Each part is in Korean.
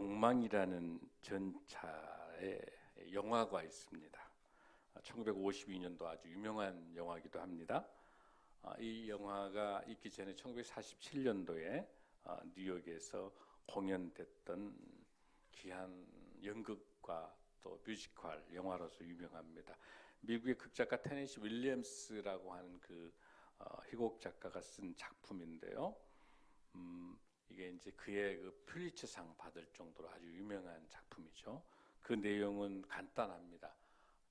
욕망이라는 전차의 영화가 있습니다. 1952년도 아주 유명한 영화이기도 합니다. 이 영화가 있기 전에 1947년도에 뉴욕에서 공연됐던 귀한 연극과 또 뮤지컬 영화로서 유명합니다. 미국의 극작가 테네시 윌리엄스라고 하는 그 희곡 작가가 쓴 작품인데요. 이게 이제 그의 그 퓰리처상 받을 정도로 아주 유명한 작품이죠. 그 내용은 간단합니다.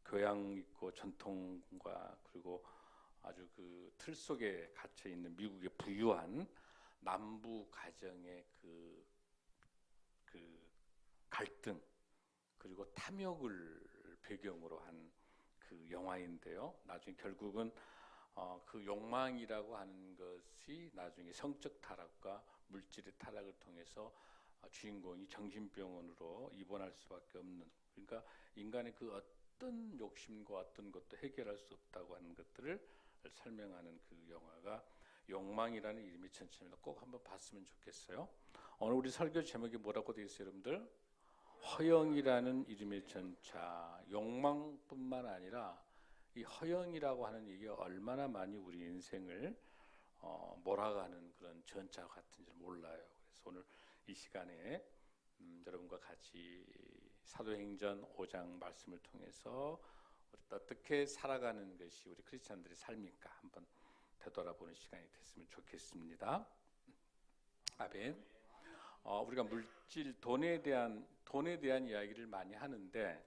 교양 있고 전통과 그리고 아주 그 틀 속에 갇혀 있는 미국의 부유한 남부 가정의 그 갈등 그리고 탐욕을 배경으로 한 그 영화인데요. 나중에 결국은 그 욕망이라고 하는 것이 나중에 성적 타락과 물질의 타락을 통해서 주인공이 정신병원으로 입원할 수밖에 없는, 그러니까 인간의 그 어떤 욕심과 어떤 것도 해결할 수 없다고 하는 것들을 설명하는 그 영화가 욕망이라는 이름의 전체입니다. 꼭 한번 봤으면 좋겠어요. 오늘 우리 설교 제목이 뭐라고 되어 있어요, 여러분들? 허영이라는 이름의 전차. 욕망뿐만 아니라 이 허영이라고 하는 얘기가 얼마나 많이 우리 인생을 몰아가는 그런 전차 같은지 몰라요. 그래서 오늘 이 시간에 여러분과 같이 사도행전 5장 말씀을 통해서 어떻게 살아가는 것이 우리 크리스찬들의 삶일까 한번 되돌아보는 시간이 됐으면 좋겠습니다. 아멘. 우리가 물질, 돈에 대한 이야기를 많이 하는데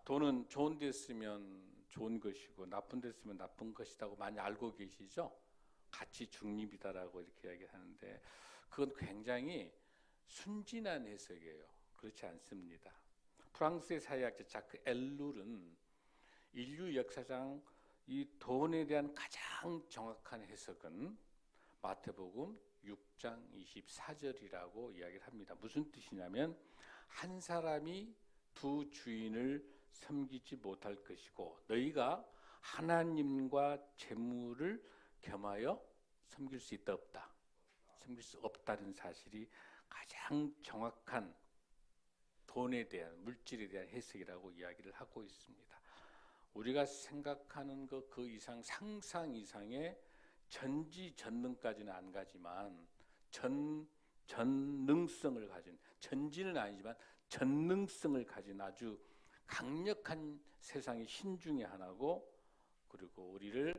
돈은 좋은 데 쓰면 좋은 것이고 나쁜 데 쓰면 나쁜 것이라고 많이 알고 계시죠? 가치 중립이다라고 이렇게 이야기하는데 그건 굉장히 순진한 해석이에요. 그렇지 않습니다. 프랑스의 사회학자 자크 엘룰은 인류 역사상 이 돈에 대한 가장 정확한 해석은 마태복음 6장 24절이라고 이야기를 합니다. 무슨 뜻이냐면 한 사람이 두 주인을 섬기지 못할 것이고 너희가 하나님과 재물을 겸하여 섬길 수 있다 없다. 섬길 수 없다는 사실이 가장 정확한 돈에 대한 물질에 대한 해석이라고 이야기를 하고 있습니다. 우리가 생각하는 것 그 이상 상상 이상의 전지전능까지는 안 가지만 전능성을 가진, 전지는 아니지만 전능성을 가진 아주 강력한 세상의 신 중에 하나고, 그리고 우리를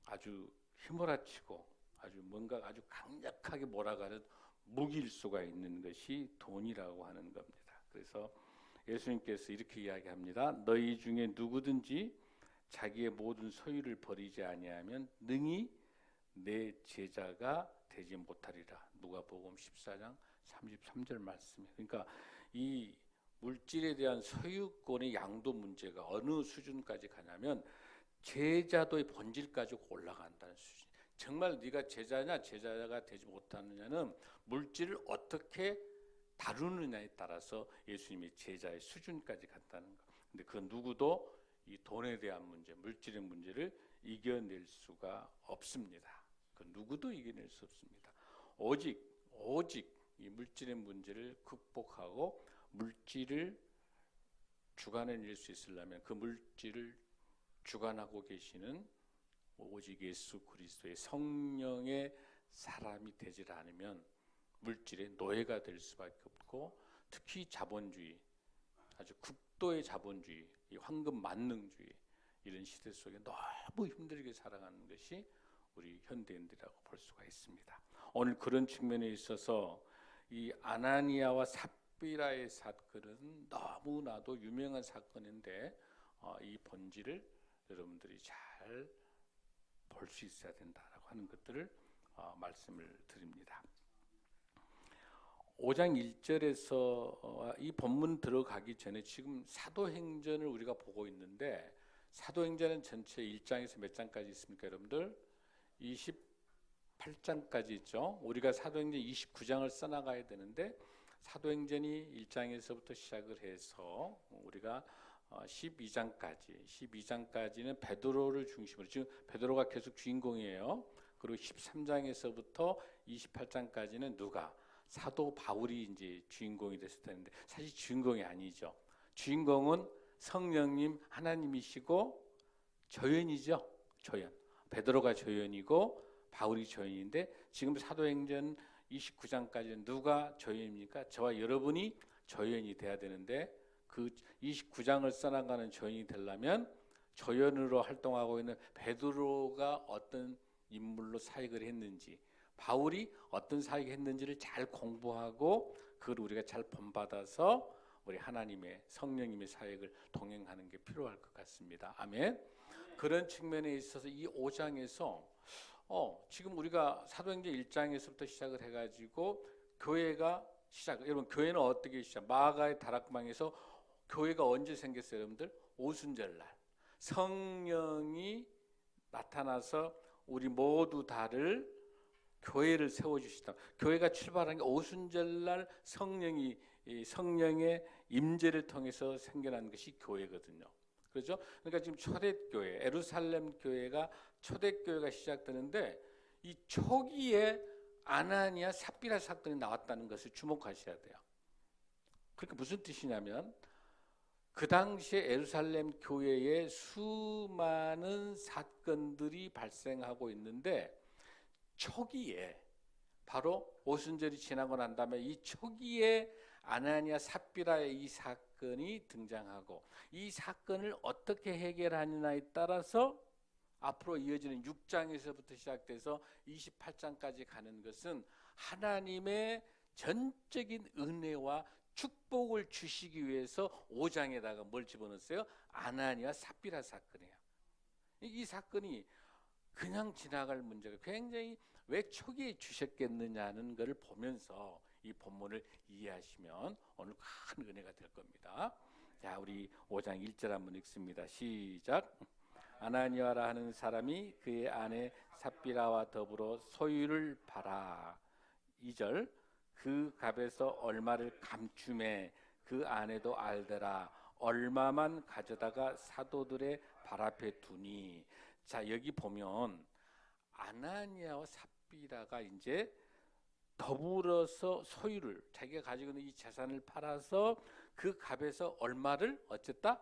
아주 휘몰아치고 아주 뭔가 아주 강력하게 몰아가는 무기일 수가 있는 것이 돈이라고 하는 겁니다. 그래서 예수님께서 이렇게 이야기합니다. 너희 중에 누구든지 자기의 모든 소유를 버리지 아니하면 능히 내 제자가 되지 못하리라. 누가복음 14장 33절 말씀이에요. 그러니까 이 물질에 대한 소유권의 양도 문제가 어느 수준까지 가냐면 제자도의 본질까지 올라간다는 수준. 정말 네가 제자냐 제자가 되지 못하느냐는 물질을 어떻게 다루느냐에 따라서 예수님의 제자의 수준까지 간다는 거. 근데 그 누구도 이 돈에 대한 문제, 물질의 문제를 이겨낼 수가 없습니다. 그 누구도 이겨낼 수 없습니다. 오직 이 물질의 문제를 극복하고 물질을 주관해낼 수 있으려면 그 물질을 주관하고 계시는 오직 예수 그리스도의 성령의 사람이 되질 않으면 물질의 노예가 될 수밖에 없고, 특히 자본주의, 아주 극도의 자본주의, 이 황금 만능주의 이런 시대 속에 너무 힘들게 살아가는 것이 우리 현대인들이라고 볼 수가 있습니다. 오늘 그런 측면에 있어서 이 아나니아와 삽비라의 사건은 너무나도 유명한 사건인데 이 본질을 여러분들이 잘 볼 수 있어야 된다라고 하는 것들을 말씀을 드립니다. 5장 1절에서 이 본문 들어가기 전에 지금 사도행전을 우리가 보고 있는데, 사도행전은 전체 1장에서 몇 장까지 있습니까, 여러분들? 28장까지 있죠. 우리가 사도행전 29장을 써나가야 되는데 사도행전이 1장에서부터 시작을 해서 우리가 12장까지는 베드로를 중심으로, 지금 베드로가 계속 주인공이에요. 그리고 13장에서부터 28장까지는 누가? 사도 바울이 이제 주인공이 됐을 텐데 사실 주인공이 아니죠. 주인공은 성령님 하나님이시고 조연이죠. 조연. 베드로가 조연이고 바울이 조연인데 지금 사도행전 29장까지는 누가 조연입니까? 저와 여러분이 조연이 돼야 되는데 그 29장을 써나가는 조연이 되려면 조연으로 활동하고 있는 베드로가 어떤 인물로 사역을 했는지, 바울이 어떤 사역을 했는지를 잘 공부하고 그걸 우리가 잘 본받아서 우리 하나님의 성령님의 사역을 동행하는 게 필요할 것 같습니다. 아멘. 그런 측면에 있어서 이 5장에서 지금 우리가 사도행전 1장에서부터 시작을 해가지고 교회가 여러분 교회는 어떻게 시작? 마가의 다락방에서 교회가 언제 생겼어요, 여러분들? 오순절날 성령이 나타나서 우리 모두 다를 교회를 세워주시다. 교회가 출발한 게 오순절날 성령의 임재를 통해서 생겨난 것이 교회거든요. 그렇죠? 그러니까 지금 초대교회, 예루살렘 교회가 초대교회가 시작되는데 이 초기에 아나니아 삽비라 사건이 나왔다는 것을 주목하셔야 돼요. 그러니까 무슨 뜻이냐면 그 당시에 예루살렘 교회에 수많은 사건들이 발생하고 있는데 초기에 바로 오순절이 지나고 난 다음에 이 초기에 아나니아 삽비라의 이 사건이 등장하고 이 사건을 어떻게 해결하느냐에 따라서 앞으로 이어지는 6장에서부터 시작돼서 28장까지 가는 것은 하나님의 전적인 은혜와 축복을 주시기 위해서 5장에다가 뭘 집어넣었어요? 아나니아 삽비라 사건이에요. 이 사건이 그냥 지나갈 문제가 굉장히 왜 초기에 주셨겠느냐는 것을 보면서 이 본문을 이해하시면 오늘 큰 은혜가 될 겁니다. 자, 우리 5장 1절 한번 읽습니다. 시작. 아나니아라 하는 사람이 그의 아내 삽비라와 더불어 소유를 팔아 2절 그 값에서 얼마를 감춤해 그 아내도 알더라 얼마만 가져다가 사도들의 발 앞에 두니. 자, 여기 보면 아나니아와 삽비라가 이제 더불어서 소유를 자기가 가지고 있는 이 재산을 팔아서 그 값에서 얼마를 어쨌다?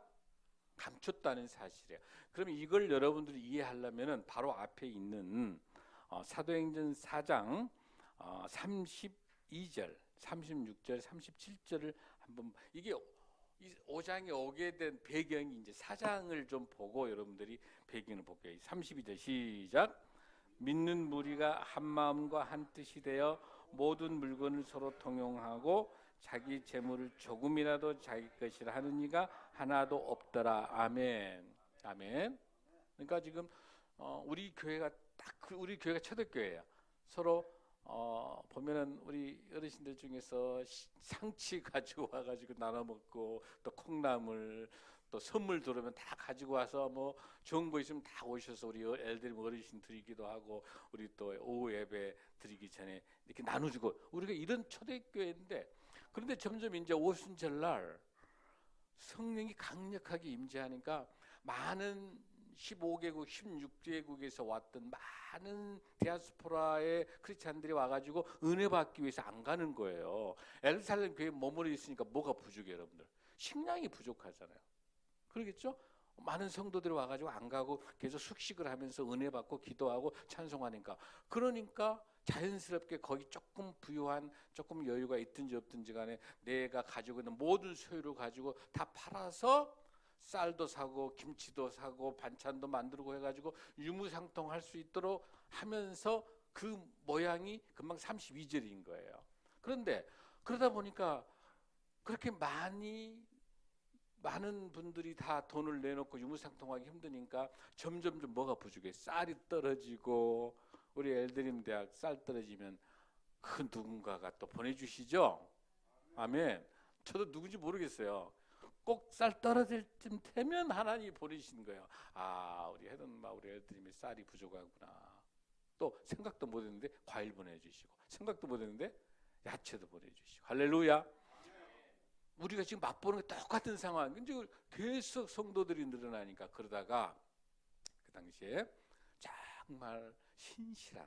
감췄다는 사실이에요. 그럼 이걸 여러분들이 이해하려면은 바로 앞에 있는 사도행전 4장 32절, 36절, 37절을 한번 이게 이 5장에 오게 된 배경이 이제 4장을 좀 보고 여러분들이 배경을 볼게요. 32절 시작. 믿는 무리가 한 마음과 한 뜻이 되어 모든 물건을 서로 통용하고 자기 재물을 조금이라도 자기 것이라 하는 이가 하나도 없더라. 아멘. 아멘. 그러니까 지금 우리 교회가 우리 교회가 초대교회예요. 서로 보면은 우리 어르신들 중에서 상치 가지고 와가지고 나눠 먹고 또 콩나물 또 선물 들어오면 다 가지고 와서 뭐 좋은 거 있으면 다 오셔서 우리 애들 어르신 드리기도 하고 우리 또 오후 예배 드리기 전에 이렇게 나눠주고 우리가 이런 초대교회인데 그런데 점점 이제 오순절날 성령이 강력하게 임재하니까 많은 15개국, 16개국에서 왔던 많은 디아스포라의 크리스찬들이 와가지고 은혜 받기 위해서 안 가는 거예요. 예루살렘 교회에 머무르 있으니까 뭐가 부족해요, 여러분들? 식량이 부족하잖아요. 그러겠죠? 많은 성도들이 와가지고 안 가고 계속 숙식을 하면서 은혜 받고 기도하고 찬송하니까 그러니까 자연스럽게 거기 조금 부유한 조금 여유가 있든지 없든지 간에 내가 가지고 있는 모든 소유를 가지고 다 팔아서 쌀도 사고 김치도 사고 반찬도 만들고 해가지고 유무상통할 수 있도록 하면서 그 모양이 금방 32절인 거예요. 그런데 그러다 보니까 그렇게 많은 분들이 다 돈을 내놓고 유무상통하기 힘드니까 점점 뭐가 부족해. 쌀이 떨어지고 우리 엘드림 대학 쌀 떨어지면 그 누군가가 또 보내주시죠. 아멘. 저도 누군지 모르겠어요. 꼭 쌀 떨어질 쯤 되면 하나님이 보내시는 거예요. 아, 우리 헤든마 우리 엘드림이 쌀이 부족하구나. 또 생각도 못했는데 과일 보내주시고 생각도 못했는데 야채도 보내주시고 할렐루야. 우리가 지금 맛보는 게 똑같은 상황. 근데 계속 성도들이 늘어나니까 정말 신실한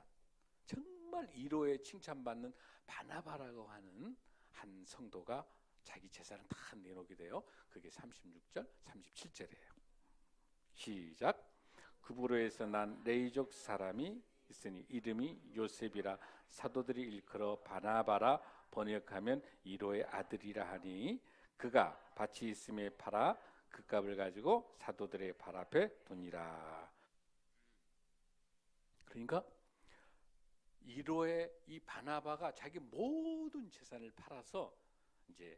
정말 이로에 칭찬받는 바나바라고 하는 한 성도가 자기 재산을 다 내놓게 돼요. 그게 36절, 37절이에요. 시작. 그부로에서 난 레이족 사람이 있으니 이름이 요셉이라 사도들이 일컬어 바나바라 번역하면 이로의 아들이라 하니 그가 밭이 있음에 팔아 그 값을 가지고 사도들의 발 앞에 두니라. 그러니까 이로의 이 바나바가 자기 모든 재산을 팔아서 이제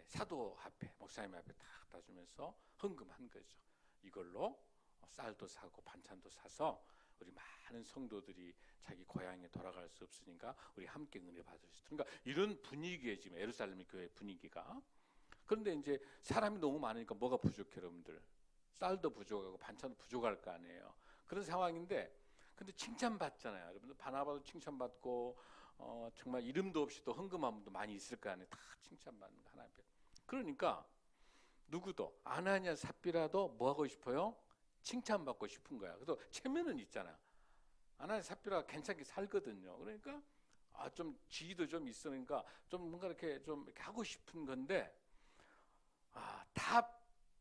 사도 앞에, 목사님 앞에 다 갖다 주면서 헌금한 거죠. 이걸로 쌀도 사고 반찬도 사서 우리 많은 성도들이 자기 고향에 돌아갈 수 없으니까 우리 함께 은혜 받을 수 있다. 그러니까 이런 분위기에 지금 예루살렘 교회 분위기가. 그런데 이제 사람이 너무 많으니까 뭐가 부족해 여러분들? 쌀도 부족하고 반찬도 부족할 거 아니에요. 그런 상황인데 근데 칭찬받잖아요. 여러분들 바나바도 칭찬받고 정말 이름도 없이 또 헌금한 분도 많이 있을 거 아니에요. 다 칭찬받는 거 하나님. 그러니까 누구도 아나니아 삽비라도 뭐 하고 싶어요? 칭찬받고 싶은 거야. 그래서 체면은 있잖아. 아나니아 삽비라가 괜찮게 살거든요. 그러니까 좀 지위도 좀 있으니까 좀 뭔가 이렇게 좀 이렇게 하고 싶은 건데 다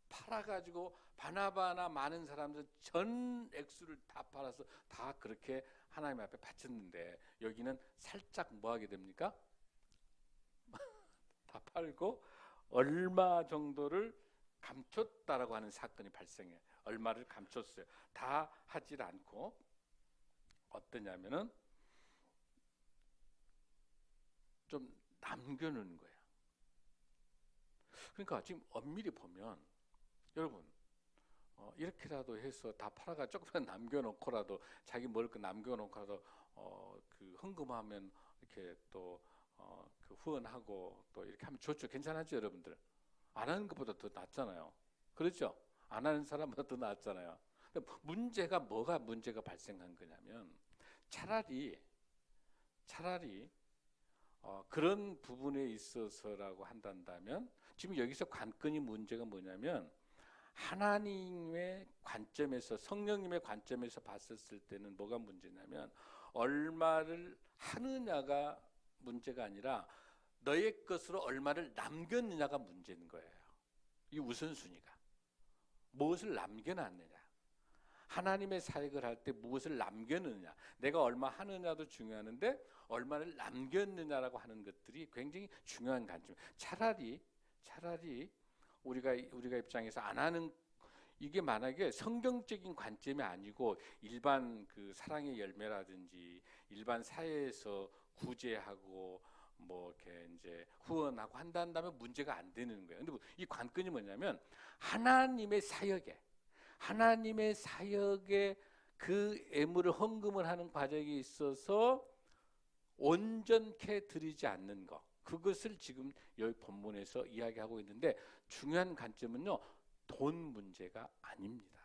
팔아가지고 바나바나 많은 사람들 전 액수를 다 팔아서 다 그렇게 하나님 앞에 바쳤는데 여기는 살짝 뭐 하게 됩니까? 다 팔고 얼마 정도를 감췄다라고 하는 사건이 발생해요. 얼마를 감췄어요. 다 하질 않고 어떠냐면은 좀 남겨놓는 거예요. 그러니까 지금 엄밀히 보면 여러분 이렇게라도 해서 다 팔아가 조금만 남겨놓고라도 자기 먹을 거 남겨놓고라도 그 헌금하면 이렇게 또 그 후원하고 또 이렇게 하면 좋죠. 괜찮았죠 여러분들? 안 하는 것보다 더 낫잖아요. 그렇죠? 안 하는 사람보다 더 낫잖아요. 문제가 뭐가 문제가 발생한 거냐면 차라리 그런 부분에 있어서라고 한다면 지금 여기서 관건이 문제가 뭐냐면 하나님의 관점에서 성령님의 관점에서 봤었을 때는 뭐가 문제냐면 얼마를 하느냐가 문제가 아니라 너의 것으로 얼마를 남겼느냐가 문제인 거예요. 이 우선순위가 무엇을 남겨놨느냐. 하나님의 사역을 할 때 무엇을 남겼느냐. 내가 얼마 하느냐도 중요한데 얼마를 남겼느냐라고 하는 것들이 굉장히 중요한 관점. 차라리 우리가 입장에서 안 하는 이게 만약에 성경적인 관점이 아니고 일반 그 사랑의 열매라든지 일반 사회에서 구제하고 뭐 이렇게 이제 후원하고 한다면 문제가 안 되는 거예요. 근데 이 관건이 뭐냐면 하나님의 사역에 그 애물을 헌금을 하는 과정에 있어서 온전케 드리지 않는 것. 그것을 지금 여기 본문에서 이야기하고 있는데 중요한 관점은요. 돈 문제가 아닙니다.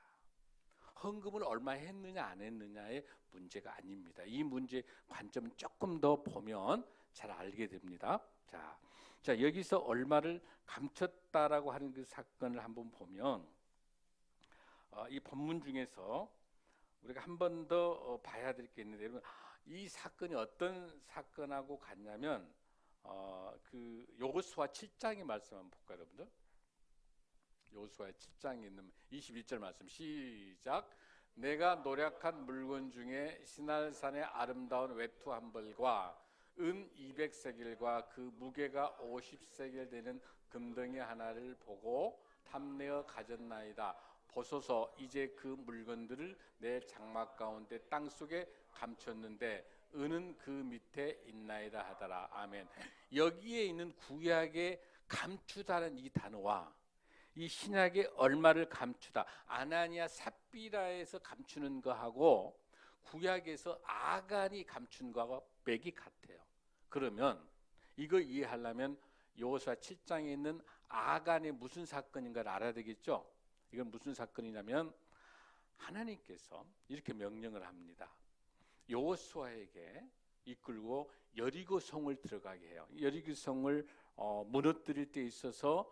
헌금을 얼마 했느냐 안 했느냐의 문제가 아닙니다. 이 문제 관점은 조금 더 보면 잘 알게 됩니다. 자 여기서 얼마를 감췄다라고 하는 그 사건을 한번 보면 이 본문 중에서 우리가 한 번 더 봐야 될 게 있는데 여러분 이 사건이 어떤 사건하고 같냐면 그 여호수아 7장의 말씀 한번 볼까요, 여러분들? 여호수아 7장에 있는 21절 말씀 시작. 내가 노력한 물건 중에 시날산의 아름다운 외투 한 벌과 은 200세겔과 그 무게가 50세겔 되는 금덩이 하나를 보고 탐내어 가졌나이다. 보소서 이제 그 물건들을 내 장막 가운데 땅속에 감췄는데 은은 그 밑에 있나이다 하더라. 아멘. 여기에 있는 구약의 감추다는 이 단어와 이 신약의 얼마를 감추다 아나니아 삽비라에서 감추는 거하고 구약에서 아간이 감춘 거하고 맥이 같아요. 그러면 이거 이해하려면 여호수아 7장에 있는 아간의 무슨 사건인가를 알아야 되겠죠. 이건 무슨 사건이냐면 하나님께서 이렇게 명령을 합니다. 여호수아에게 이끌고 여리고 성을 들어가게 해요. 여리고 성을 무너뜨릴 때 있어서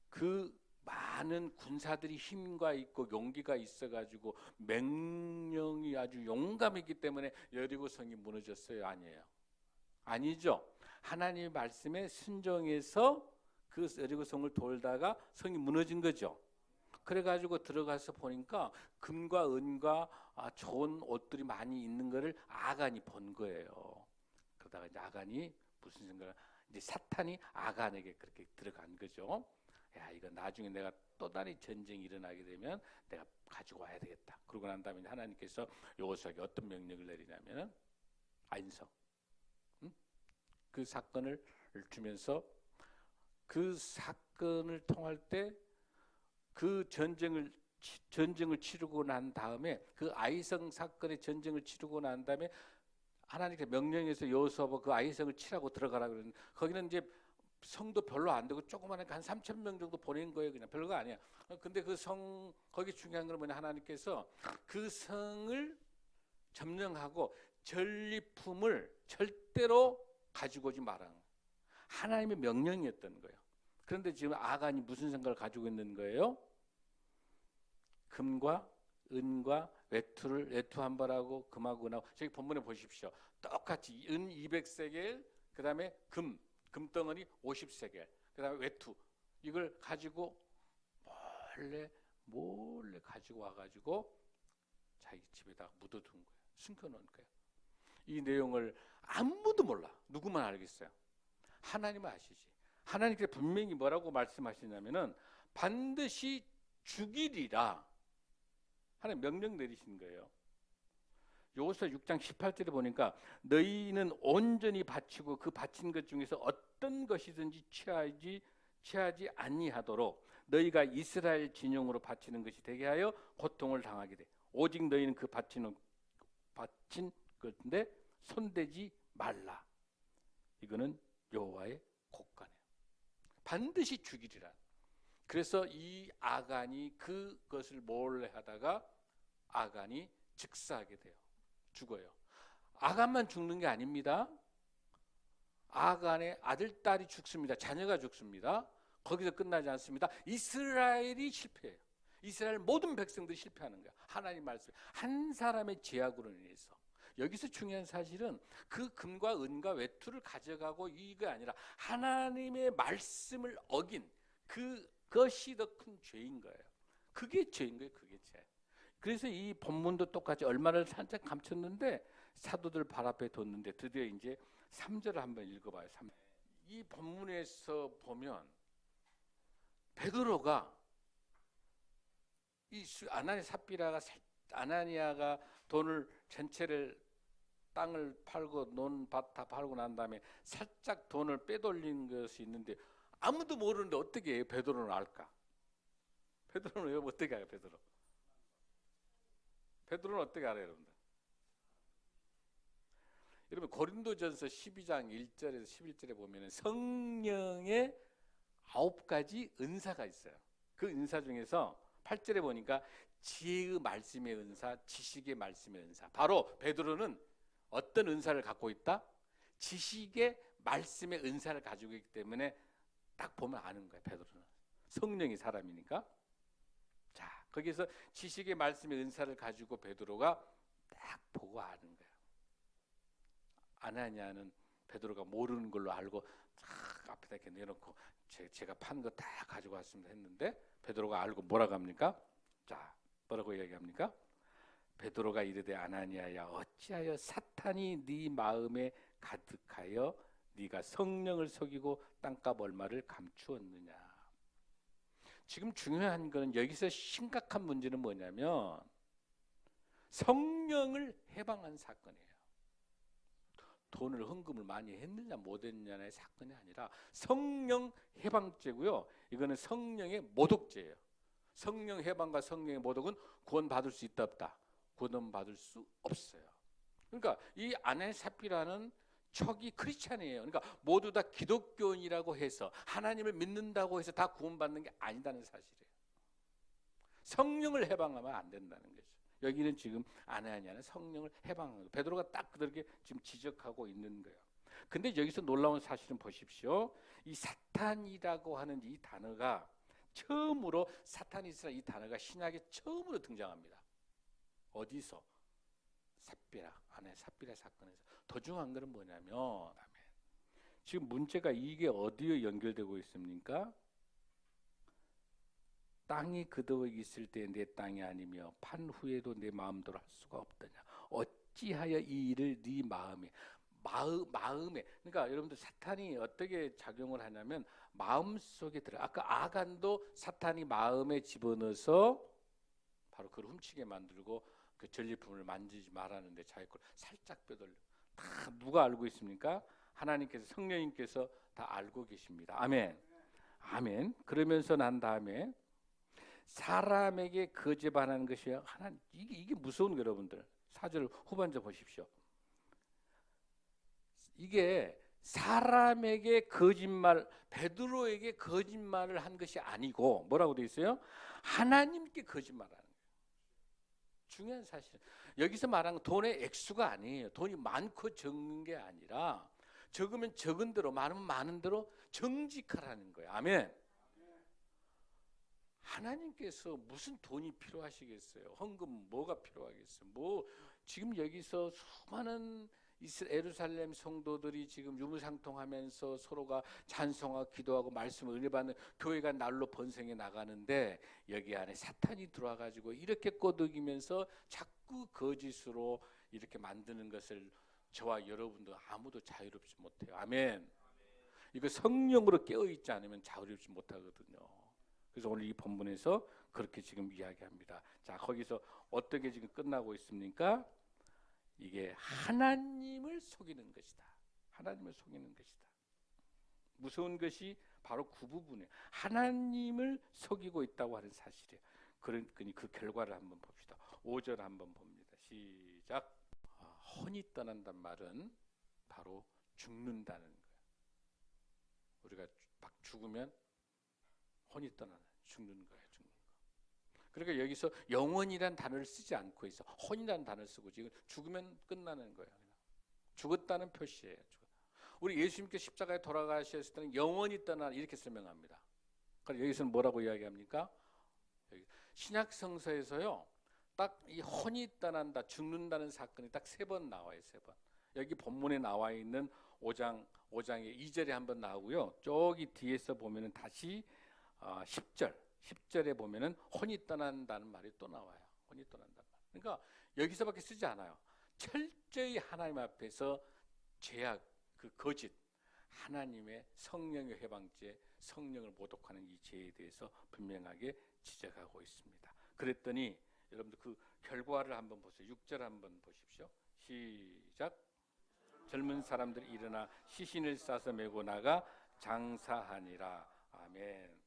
그 많은 군사들이 힘과 있고 용기가 있어가지고 맹령이 아주 용감했기 때문에 여리고 성이 무너졌어요? 아니에요? 아니죠. 하나님의 말씀에 순종해서 그 여리고 성을 돌다가 성이 무너진 거죠. 그래가지고 들어가서 보니까 금과 은과 좋은 옷들이 많이 있는 거를 아간이 본 거예요. 그러다가 이제 아간이 무슨 생각을, 이제 사탄이 아간에게 그렇게 들어간 거죠. 야, 이거 나중에 내가 또 다른 전쟁이 일어나게 되면 내가 가지고 와야 되겠다. 그러고 난 다음에 하나님께서 여호수아에게 어떤 명령을 내리냐면 안성, 그 사건을 주면서 그 사건을 통할 때 그 전쟁을 치르고 난 다음에, 그 아이성 사건의 전쟁을 치르고 난 다음에 하나님께 명령해서 여호수아가 그 아이성을 치라고 들어가라 그러는데, 거기는 이제 성도 별로 안 되고 조그마한 한 3,000명 정도 보낸 거예요. 그냥 별거 아니야. 근데 그 성, 거기 중요한 건 뭐냐, 하나님께서 그 성을 점령하고 전리품을 절대로 가지고 오지 말라는 거예요. 하나님의 명령이었던 거예요. 그런데 지금 아간이 무슨 생각을 가지고 있는 거예요? 금과 은과 외투 한 벌하고 금하고 은하고, 저기 본문에 보십시오. 똑같이 은 200세겔, 그 다음에 금덩어리 50세겔, 그 다음에 외투, 이걸 가지고 몰래 가지고 와가지고 자기 집에다 묻어둔 거예요. 숨겨놓은 거예요. 이 내용을 아무도 몰라. 누구만 알겠어요? 하나님은 아시지. 하나님께서 분명히 뭐라고 말씀하시냐면은 반드시 죽이리라 하나님 명령 내리신 거예요. 여호수아 6장 18절에 보니까 너희는 온전히 바치고 그 바친 것 중에서 어떤 것이든지 취하지 아니하도록 너희가 이스라엘 진영으로 바치는 것이 되게 하여 고통을 당하게 돼. 오직 너희는 그 바친 것인데 손대지 말라. 이거는 여호와의 곡간이에요. 반드시 죽이리라. 그래서 이 아간이 그것을 몰래 하다가 아간이 즉사하게 돼요. 죽어요. 아간만 죽는 게 아닙니다. 아간의 아들, 딸이 죽습니다. 자녀가 죽습니다. 거기서 끝나지 않습니다. 이스라엘이 실패해요. 이스라엘 모든 백성들이 실패하는 거야. 하나님 말씀, 한 사람의 죄악으로 인해서. 여기서 중요한 사실은 그 금과 은과 외투를 가져가고 이게 아니라 하나님의 말씀을 어긴 그것이 더 큰 죄인 거예요. 그게 죄인 거예요. 그게 죄. 그래서 이 본문도 똑같이 얼마를 살짝 감췄는데 사도들 발 앞에 뒀는데 드디어 이제 3절을 한번 읽어봐요. 이 본문에서 보면 베드로가 이 아나니아가 돈을 전체를 땅을 팔고 논밭 다 팔고 난 다음에 살짝 돈을 빼돌린 것이 있는데 아무도 모르는데 어떻게 해요? 베드로는 알까? 베드로는 왜 어떻게 알아요? 베드로는 어떻게 알아요, 여러분들? 여러분 고린도전서 12장 1절에서 11절에 보면 성령의 9가지 은사가 있어요. 그 은사 중에서 8절에 보니까 지혜의 말씀의 은사, 지식의 말씀의 은사. 바로 베드로는 어떤 은사를 갖고 있다? 지식의 말씀의 은사를 가지고 있기 때문에 딱 보면 아는 거예요. 베드로는 성령이 사람이니까. 자, 거기서 지식의 말씀의 은사를 가지고 베드로가 딱 보고 아는 거예요. 아나니아는 베드로가 모르는 걸로 알고 딱 앞에다 이렇게 내놓고 제가 판 거 다 가지고 왔습니다 했는데 베드로가 알고 뭐라고 합니까? 자, 뭐라고 이야기합니까? 베드로가 이르되 아나니아야 어찌하여 사탄이 네 마음에 가득하여 네가 성령을 속이고 땅값 얼마를 감추었느냐. 지금 중요한 건 여기서 심각한 문제는 뭐냐면 성령을 해방한 사건이에요. 돈을 헌금을 많이 했느냐 못했느냐의 사건이 아니라 성령 해방죄고요. 이거는 성령의 모독죄예요. 성령 해방과 성령의 모독은 구원받을 수 있다 없다? 구원받을 수 없어요. 그러니까 이 아나니아라는 척이 크리스찬이에요. 그러니까 모두 다 기독교인이라고 해서 하나님을 믿는다고 해서 다 구원받는 게 아니다는 사실이에요. 성령을 해방하면 안 된다는 거죠. 여기는 지금 아나니아는 성령을 해방하는 거예요. 베드로가 딱 그렇게 지금 지적하고 있는 거예요. 근데 여기서 놀라운 사실은 보십시오. 이 사탄이라고 하는 이 단어가 처음으로 사탄이스라는 이 단어가 신약에 처음으로 등장합니다. 어디서? 삽비라 안에 삽비라 사건에서. 더 중요한 것은 뭐냐면 지금 문제가 이게 어디에 연결되고 있습니까? 땅이 그대로 있을 때 내 땅이 아니며 판 후에도 내 마음대로 할 수가 없더냐. 어찌하여 이 일을 네 마음에 그러니까 여러분들 사탄이 어떻게 작용을 하냐면 마음 속에 들어. 아까 아간도 사탄이 마음에 집어넣어서 바로 그걸 훔치게 만들고 그 전리품을 만지지 말라는데 자기 걸 살짝 빼돌려. 다 누가 알고 있습니까? 하나님께서 성령님께서 다 알고 계십니다. 아멘. 아멘. 그러면서 난 다음에 사람에게 거짓말하는 것이 하나님 이게 무서운 거예요, 여러분들. 4절 후반절 보십시오. 이게 사람에게 거짓말, 베드로에게 거짓말을 한 것이 아니고 뭐라고 되어 있어요? 하나님께 거짓말하는 거예요. 중요한 사실. 여기서 말하는 돈의 액수가 아니에요. 돈이 많고 적은 게 아니라 적으면 적은 대로 많으면 많은 대로 정직하라는 거예요. 아멘. 하나님께서 무슨 돈이 필요하시겠어요? 헌금 뭐가 필요하겠어요? 뭐 지금 여기서 수많은 예루살렘 성도들이 지금 유무상통하면서 서로가 찬송하고 기도하고 말씀을 은혜 받는 교회가 날로 번성해 나가는데 여기 안에 사탄이 들어와 가지고 이렇게 꼬드기면서 자꾸 거짓으로 이렇게 만드는 것을 저와 여러분도 아무도 자유롭지 못해요. 아멘. 이거 성령으로 깨어있지 않으면 자유롭지 못하거든요. 그래서 오늘 이 본문에서 그렇게 지금 이야기합니다. 자, 거기서 어떻게 지금 끝나고 있습니까? 이게 하나님을 속이는 것이다. 하나님을 속이는 것이다. 무서운 것이 바로 그 부분이에요. 하나님을 속이고 있다고 하는 사실이에요. 그러니 그 결과를 한번 봅시다. 5절 한번 봅니다. 시작. 혼이 떠난단 말은 바로 죽는다는 거예요. 우리가 막 죽으면 혼이 떠나는 죽는 거예요. 죽는 거. 그러니까 여기서 영원이란 단어를 쓰지 않고 있어. 혼이라는 단어를 쓰고 지금 죽으면 끝나는 거예요. 죽었다는 표시예요. 우리 예수님께 십자가에 돌아가셨을 때는 영원히 떠나 이렇게 설명합니다. 그러니까 여기서는 뭐라고 이야기합니까? 신약 성서에서요. 딱 이 혼이 떠난다, 죽는다는 사건이 딱 3번 나와요. 3번. 여기 본문에 나와 있는 5장의 2절에 한번 나오고요. 저기 뒤에서 보면은 다시 10절에 보면은 혼이 떠난다는 말이 또 나와요. 혼이 떠난다는 말. 그러니까 여기서밖에 쓰지 않아요. 철저히 하나님 앞에서 죄악, 그 거짓, 하나님의 성령의 회방죄, 성령을 모독하는 이 죄에 대해서 분명하게 지적하고 있습니다. 그랬더니 여러분들 그 결과를 한번 보세요. 6절 한번 보십시오. 시작. 젊은 사람들이 일어나 시신을 싸서 메고 나가 장사하니라. 아멘.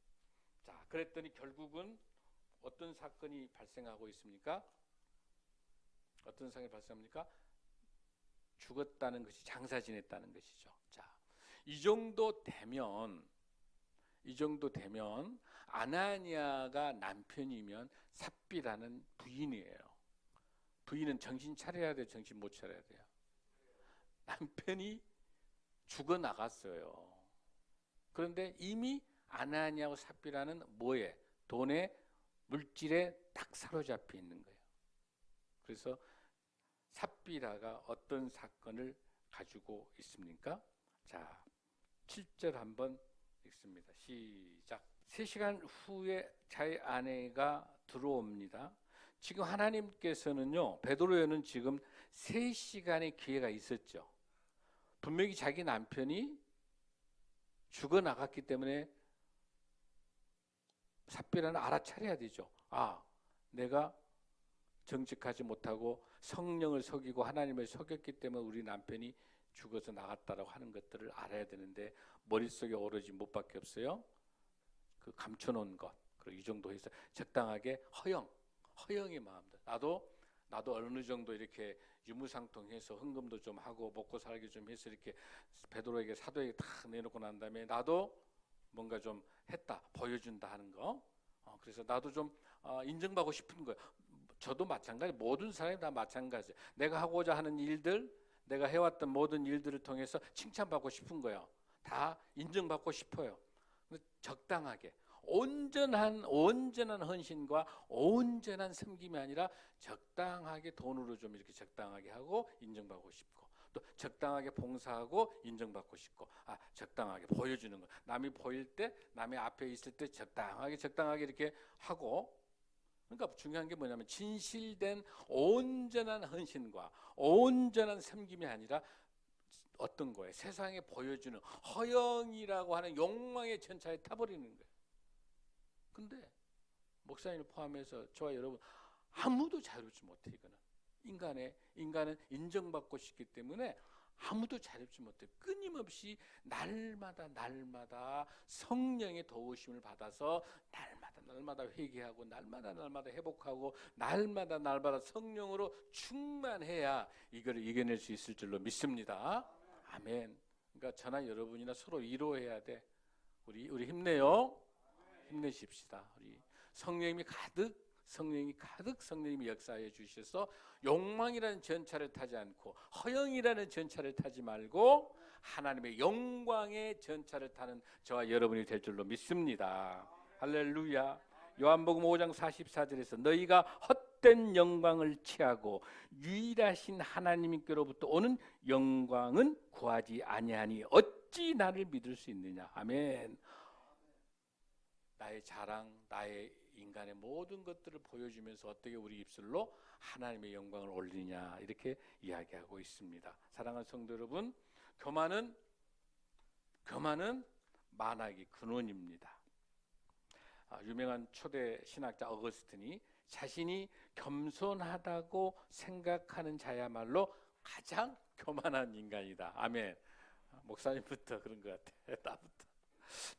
자, 그랬더니 결국은 어떤 사건이 발생하고 있습니까? 어떤 사건이 발생합니까? 죽었다는 것이 장사 지냈다는 것이죠. 자, 이 정도 되면 아나니아가 남편이면 삽비라는 부인이에요. 부인은 정신 차려야 돼요, 정신 못 차려야 돼요? 남편이 죽어 나갔어요. 그런데 이미 아나니아와 삽비라는 뭐에? 돈에, 물질에 딱 사로잡혀 있는 거예요. 그래서 삽비라가 어떤 사건을 가지고 있습니까? 자, 7절 한번 읽습니다. 시작. 3시간 후에 자기 아내가 들어옵니다. 지금 하나님께서는요, 베드로에는 지금 3시간의 기회가 있었죠. 분명히 자기 남편이 죽어 나갔기 때문에 삽비라는 알아차려야 되죠. 아, 내가 정직하지 못하고 성령을 속이고 하나님을 속였기 때문에 우리 남편이 죽어서 나갔다라고 하는 것들을 알아야 되는데 머릿속에 오로지 못밖에 없어요. 그 감춰놓은 것. 그리고 이 정도 해서 적당하게 허영의 마음들. 나도 어느 정도 이렇게 유무상통해서 헌금도 좀 하고 먹고 살기 좀 해서 이렇게 베드로에게 사도에게 다 내놓고 난 다음에 나도 뭔가 좀 했다 보여준다 하는 거. 그래서 나도 좀 인정받고 싶은 거예요. 저도 마찬가지. 모든 사람이 다 마찬가지예요. 내가 하고자 하는 일들, 내가 해왔던 모든 일들을 통해서 칭찬받고 싶은 거예요. 다 인정받고 싶어요. 적당하게. 온전한 헌신과 온전한 섬김이 아니라 적당하게 돈으로 좀 이렇게 적당하게 하고 인정받고 싶고, 또 적당하게 봉사하고 인정받고 싶고, 적당하게 보여주는 거. 남이 보일 때, 남의 앞에 있을 때 적당하게 이렇게 하고. 그러니까 중요한 게 뭐냐면 진실된 온전한 헌신과 온전한 섬김이 아니라 어떤 거예요? 세상에 보여주는 허영이라고 하는 욕망의 전차에 타버리는 거예요. 근데 목사님을 포함해서 저와 여러분 아무도 자유롭지 못해. 이거는 인간은 인정받고 싶기 때문에 아무도 자유롭지 못해. 끊임없이 날마다 성령의 도우심을 받아서 날마다 회개하고 날마다 회복하고 날마다 성령으로 충만해야 이걸 이겨낼 수 있을 줄로 믿습니다. 아멘. 그러니까 저나 여러분이나 서로 위로해야 돼. 우리 힘내요. 힘내십시다. 우리 성령님이 가득 성령님이 역사해 주셔서 욕망이라는 전차를 타지 않고 허영이라는 전차를 타지 말고 하나님의 영광의 전차를 타는 저와 여러분이 될 줄로 믿습니다. 할렐루야. 요한복음 5장 44절에서 너희가 헛된 영광을 취하고 유일하신 하나님께로부터 오는 영광은 구하지 아니하니 어찌 나를 믿을 수 있느냐. 아멘. 나의 자랑, 나의 인간의 모든 것들을 보여주면서 어떻게 우리 입술로 하나님의 영광을 올리냐, 이렇게 이야기하고 있습니다. 사랑하는 성도 여러분, 교만은 만악의 근원입니다. 유명한 초대 신학자 어거스틴이 자신이 겸손하다고 생각하는 자야말로 가장 교만한 인간이다. 아멘. 목사님부터 그런 것 같아. 나부터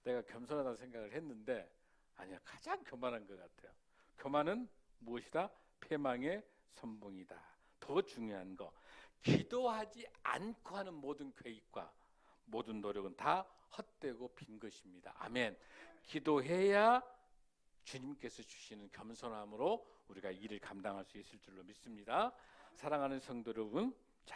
내가 겸손하다고 생각을 했는데 아니야, 가장 교만한 것 같아요. 교만은 무엇이다? 패망의 선봉이다. 더 중요한 거, 기도하지 않고 하는 모든 계획과 모든 노력은 다 헛되고 빈 것입니다. 아멘. 기도해야 주님께서 주시는 겸손함으로 우리가 일을 감당할 수 있을 줄로 믿습니다. 사랑하는 성도 여러분, 자,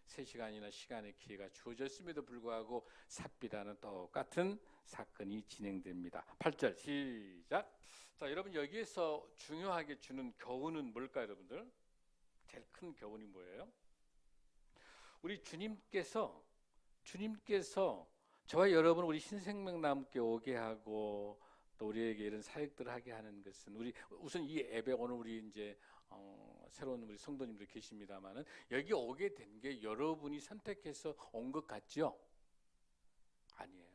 3시간이나 시간의 기회가 주어졌음에도 불구하고 삽비라는 똑같은 사건이 진행됩니다. 8절 시작. 자, 여러분 여기에서 중요하게 주는 교훈은 뭘까요, 여러분들? 제일 큰 교훈이 뭐예요? 우리 주님께서 저와 여러분 우리 신생명나무께 오게 하고 또 우리에게 이런 사역들을 하게 하는 것은 우선 이 예배 오늘 우리 이제 새로운 우리 성도님들 계십니다만은 여기 오게 된 게 여러분이 선택해서 온 것 같죠? 아니에요.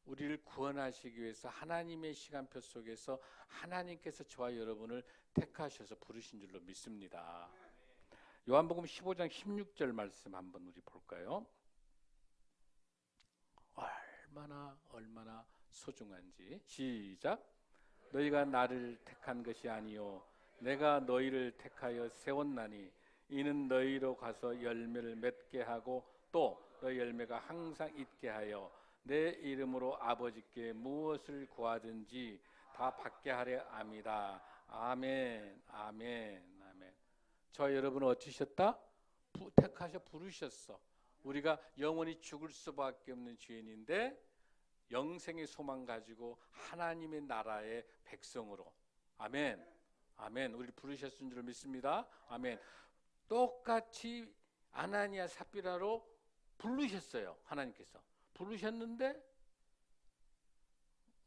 우리를 구원하시기 위해서 하나님의 시간표 속에서 하나님께서 저와 여러분을 택하셔서 부르신 줄로 믿습니다. 요한복음 15장 16절 말씀 한번 우리 볼까요? 얼마나 소중한지. 시작. 너희가 나를 택한 것이 아니요 내가 너희를 택하여 세웠나니 이는 너희로 가서 열매를 맺게 하고 또 너희 열매가 항상 있게 하여 내 이름으로 아버지께 무엇을 구하든지 다 받게 하려 함이다. 아멘. 아멘. 아멘. 저 여러분은 어찌셨다? 택하셔 부르셨어. 우리가 영원히 죽을 수밖에 없는 죄인인데 영생의 소망 가지고 하나님의 나라의 백성으로. 아멘. 아멘. 우리를 부르셨은 줄 믿습니다. 아멘. 똑같이 아나니아 삽비라로 부르셨어요. 하나님께서 부르셨는데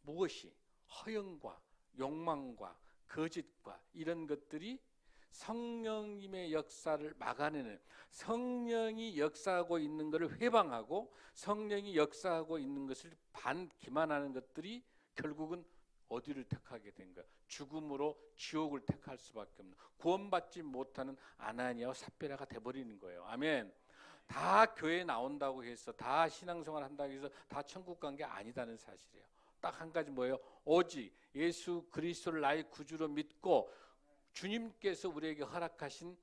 무엇이 허영과 욕망과 거짓과 이런 것들이 성령님의 역사를 막아내는, 성령이 역사하고 있는 것을 회방하고 성령이 역사하고 있는 것을 기만하는 것들이 결국은 어디를 택하게 된 거야? 죽음으로 지옥을 택할 수밖에 없는, 구원받지 못하는 아나니아와 삽비라가 돼버리는 거예요. 아멘. 다 교회 나온다고 해서 다 신앙생활 한다고 해서 다 천국 간 게 아니다는 사실이에요. 딱 한 가지 뭐예요? 오직 예수 그리스도를 나의 구주로 믿고 주님께서 우리에게 허락하신,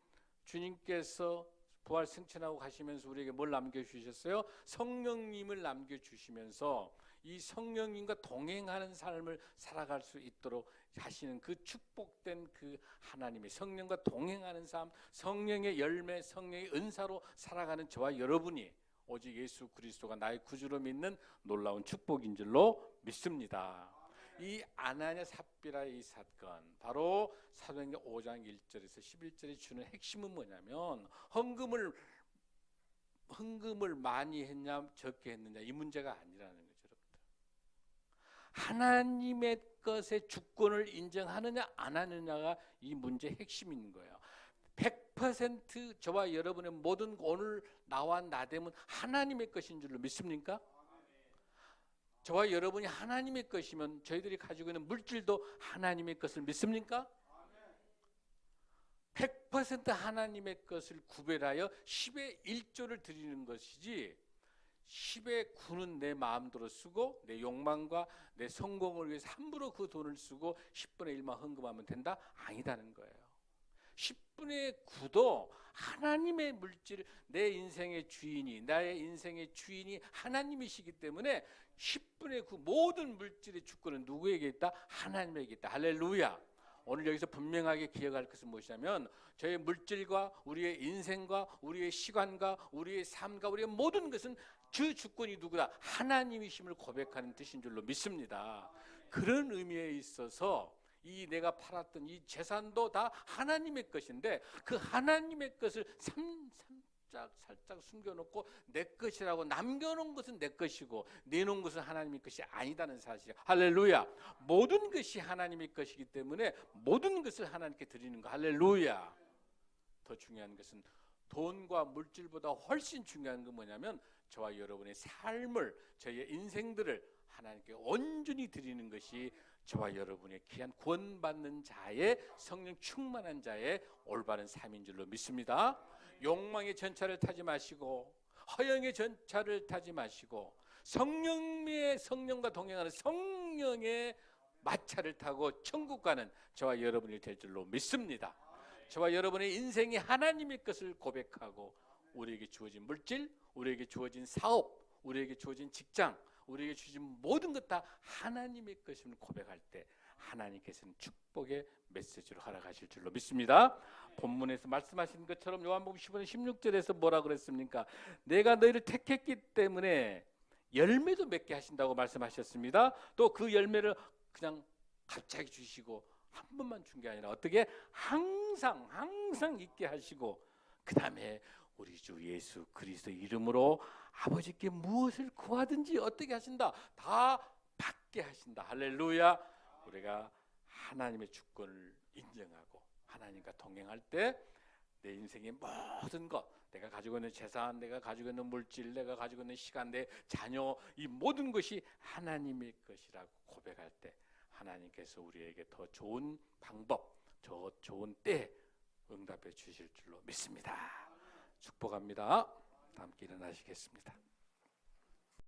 주님께서 부활 승천하고 가시면서 우리에게 뭘 남겨주셨어요? 성령님을 남겨주시면서 이 성령님과 동행하는 삶을 살아갈 수 있도록 하시는 그 축복된 그 하나님의 성령과 동행하는 삶, 성령의 열매, 성령의 은사로 살아가는 저와 여러분이 오직 예수 그리스도가 나의 구주로 믿는 놀라운 축복인 줄로 믿습니다. 이 아나냐 삽비라의 이 사건, 바로 사도행전 5장 1절에서 11절에 주는 핵심은 뭐냐면 헌금을 많이 했냐 적게 했느냐 이 문제가 아니라는 거죠. 여러분들. 하나님의 것의 주권을 인정하느냐 안 하느냐가 이 문제의 핵심인 거예요. 100% 저와 여러분의 모든 오늘 나와 나됨은 하나님의 것인 줄로 믿습니까? 저와 여러분이 하나님의 것이면 저희들이 가지고 있는 물질도 하나님의 것을 믿습니까? 100% 하나님의 것을 구별하여 10의 1조를 드리는 것이지 10의 9는 내 마음대로 쓰고 내 욕망과 내 성공을 위해서 함부로 그 돈을 쓰고 10분의 1만 헌금하면 된다? 아니다는 거예요. 10분의 9도 하나님의 물질, 내 인생의 주인이, 나의 인생의 주인이 하나님이시기 때문에 10분의 9 모든 물질의 주권은 누구에게 있다? 하나님에게 있다. 할렐루야. 오늘 여기서 분명하게 기억할 것은 무엇이냐면 저의 물질과 우리의 인생과 우리의 시간과 우리의 삶과 우리의 모든 것은 그 주권이 누구다? 하나님이심을 고백하는 뜻인 줄로 믿습니다. 그런 의미에 있어서 이 내가 팔았던 이 재산도 다 하나님의 것인데 그 하나님의 것을 살짝 숨겨놓고 내 것이라고 남겨놓은 것은 내 것이고 내놓은 것은 하나님의 것이 아니다는 사실. 할렐루야. 모든 것이 하나님의 것이기 때문에 모든 것을 하나님께 드리는 거. 할렐루야. 더 중요한 것은 돈과 물질보다 훨씬 중요한 건 뭐냐면 저와 여러분의 삶을, 저희의 인생들을 하나님께 온전히 드리는 것이 저와 여러분의 귀한 구원받는 자의 성령 충만한 자의 올바른 삶인 줄로 믿습니다. 욕망의 전차를 타지 마시고 허영의 전차를 타지 마시고 성령과 동행하는 성령의 마차를 타고 천국 가는 저와 여러분이 될 줄로 믿습니다. 저와 여러분의 인생이 하나님의 것을 고백하고 우리에게 주어진 물질, 우리에게 주어진 사업, 우리에게 주어진 직장, 우리에게 주신 모든 것 다 하나님의 것임을 고백할 때 하나님께서는 축복의 메시지로 허락하실 줄로 믿습니다. 본문에서 말씀하신 것처럼 요한복음 15장 16절에서 뭐라 그랬습니까? 내가 너희를 택했기 때문에 열매도 맺게 하신다고 말씀하셨습니다. 또 그 열매를 그냥 갑자기 주시고 한 번만 준 게 아니라 어떻게 항상 있게 하시고 그 다음에 우리 주 예수 그리스도 이름으로 아버지께 무엇을 구하든지 어떻게 하신다? 다 받게 하신다. 할렐루야. 우리가 하나님의 주권을 인정하고 하나님과 동행할 때 내 인생의 모든 것, 내가 가지고 있는 재산, 내가 가지고 있는 물질, 내가 가지고 있는 시간, 내 자녀, 이 모든 것이 하나님의 것이라고 고백할 때 하나님께서 우리에게 더 좋은 방법, 더 좋은 때 응답해 주실 줄로 믿습니다. 축복합니다. 다 함께 일어나시겠습니다.